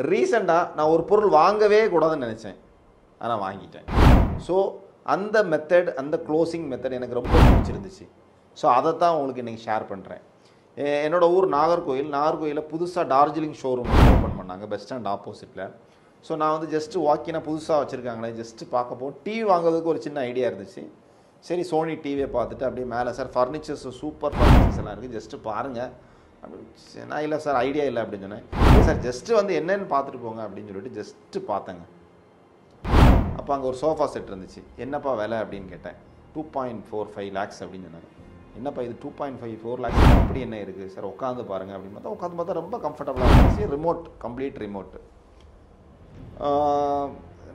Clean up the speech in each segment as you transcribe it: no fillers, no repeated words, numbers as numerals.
ரீசெண்டாக நான் ஒரு பொருள் வாங்கவே கூடாதுன்னு நினச்சேன், ஆனால் வாங்கிட்டேன். ஸோ அந்த மெத்தட், அந்த க்ளோசிங் மெத்தட் எனக்கு ரொம்ப பிடிச்சிருந்துச்சு. ஸோ அதை தான் உங்களுக்கு இன்றைக்கி ஷேர் பண்ணுறேன். என்னோடய ஊர் நாகர்கோயிலில் புதுசாக டார்ஜிலிங் ஷோரூம் ஓப்பன் பண்ணாங்க, பஸ் ஸ்டாண்ட் ஆப்போசிட்டில். ஸோ நான் வந்து ஜஸ்ட்டு வாக்கினாக புதுசாக வச்சுருக்காங்களே ஜஸ்ட்டு பார்க்க போகும். டிவி வாங்குறதுக்கு ஒரு சின்ன ஐடியா இருந்துச்சு. சரி சோனி டிவியை பார்த்துட்டு அப்படியே மேலே சார் ஃபர்னிச்சர்ஸ் சூப்பர் ஃபர்னிச்சர்ஸ் எல்லாம் இருக்குது, ஜஸ்ட்டு பாருங்கள் அப்படி. நான் இல்லை சார் ஐடியா இல்லை அப்படின்னு சொன்னேன். இல்லை சார் ஜஸ்ட்டு வந்து என்னென்னு பார்த்துட்டு போங்க அப்படின்னு சொல்லிட்டு ஜஸ்ட்டு பார்த்தேங்க. அப்போ அங்கே ஒரு சோஃபா செட் இருந்துச்சு. என்னப்பா விலை அப்படின்னு கேட்டேன். 2.45 lakhs அப்படின்னு சொன்னாங்க. என்னப்பா இது 2.54 lakhs அப்படி என்ன இருக்குது சார், உட்காந்து பாருங்கள் அப்படின்னு பார்த்தா உட்காந்து பார்த்தா ரொம்ப கம்ஃபர்டபுளாக இருந்துச்சு. Remote, complete remote.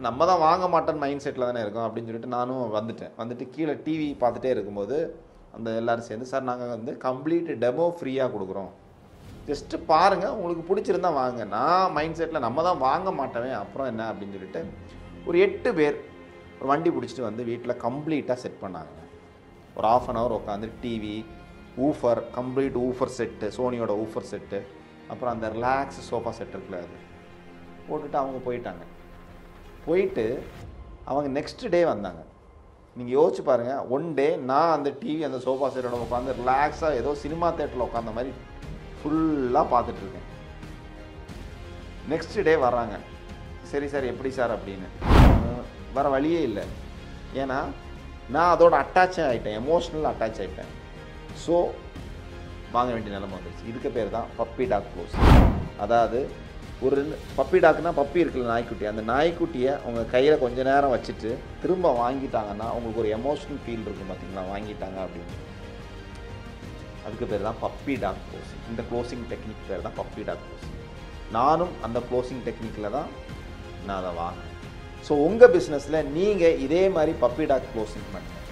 நம்ம தான் வாங்க மாட்டேன்னு மைண்ட் செட்டில் தானே இருக்கோம் அப்படின்னு சொல்லிட்டு நானும் வந்துட்டு கீழே டிவி பார்த்துட்டே இருக்கும்போது அந்த எல்லோரும் சேர்ந்து சார் நாங்கள் வந்து கம்ப்ளீட் டெமோ ஃப்ரீயாக கொடுக்குறோம், ஜஸ்ட்டு பாருங்கள் உங்களுக்கு பிடிச்சிருந்தா வாங்க. நான் மைண்ட் செட்டில் நம்ம தான் வாங்க மாட்டேன் அப்புறம் என்ன அப்படின்னு சொல்லிட்டு ஒரு 8 பேர் ஒரு வண்டி பிடிச்சிட்டு வந்து வீட்டில் கம்ப்ளீட்டாக செட் பண்ணாங்க. ஒரு 1/2 hour உட்காந்து TV, woofer, complete woofer set, சோனியோட ஊஃபர் செட்டு, அப்புறம் அந்த ரிலாக்ஸ் சோஃபா செட் இருக்குல்ல அது போட்டுட்டு அவங்க போயிட்டு அவங்க நெக்ஸ்ட் டே வந்தாங்க. நீங்கள் யோசிச்சு பாருங்கள், ஒன் டே நான் அந்த டிவி அந்த சோஃபா செட்டோட உட்காந்து ரிலாக்ஸாக ஏதோ சினிமா தேட்டரில் உட்காந்த மாதிரி ஃபுல்லாக பார்த்துட்ருக்கேன். நெக்ஸ்ட் டே வர்றாங்க. சரி சார் எப்படி சார் அப்படின்னு. வர வழியே இல்லை, ஏன்னா நான் அதோட அட்டாச் ஆகிட்டேன், எமோஷ்னல் அட்டாச் ஆகிட்டேன். ஸோ வாங்க வேண்டிய நிலைமை வந்துருச்சு. இதுக்கு பேர் தான் பப்பி டாக் க்ளோஸ். அதாவது ஒரு பப்பி டாக்னா பப்பி இருக்குல்ல நாய்க்குட்டி, அந்த நாய்க்குட்டியை உங்கள் கையில் கொஞ்ச நேரம் வச்சுட்டு திரும்ப வாங்கிட்டாங்கன்னா உங்களுக்கு ஒரு எமோஷ்னல் ஃபீல் இருக்கும் பார்த்தீங்களா, வாங்கிட்டாங்க அப்படின்னு. அதுக்கு பேர் தான் பப்பி டாக் க்ளோசிங். இந்த க்ளோசிங் டெக்னிக் பேர் தான் பப்பி டாக் க்ளோசிங். நானும் அந்த க்ளோசிங் டெக்னிக்கில் தான் நான் அதை வாங்கினேன். ஸோ உங்கள் பிஸ்னஸில் நீங்கள் இதே மாதிரி பப்பி டாக் க்ளோசிங் பண்ணுங்கள்.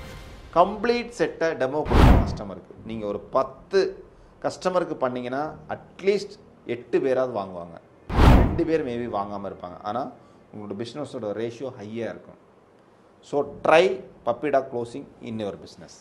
கம்ப்ளீட் செட்டை டெமோ கொடுங்க கஸ்டமருக்கு. நீங்கள் ஒரு 10 கஸ்டமருக்கு பண்ணிங்கன்னா அட்லீஸ்ட் 8 பேராவது வாங்குவாங்க. 2 பேர் மேபி வாங்காமல் இருப்பாங்க. ஆனால் உங்களோட பிஸ்னஸோட ரேஷியோ ஹையாக இருக்கும். So try puppy talk closing in your business.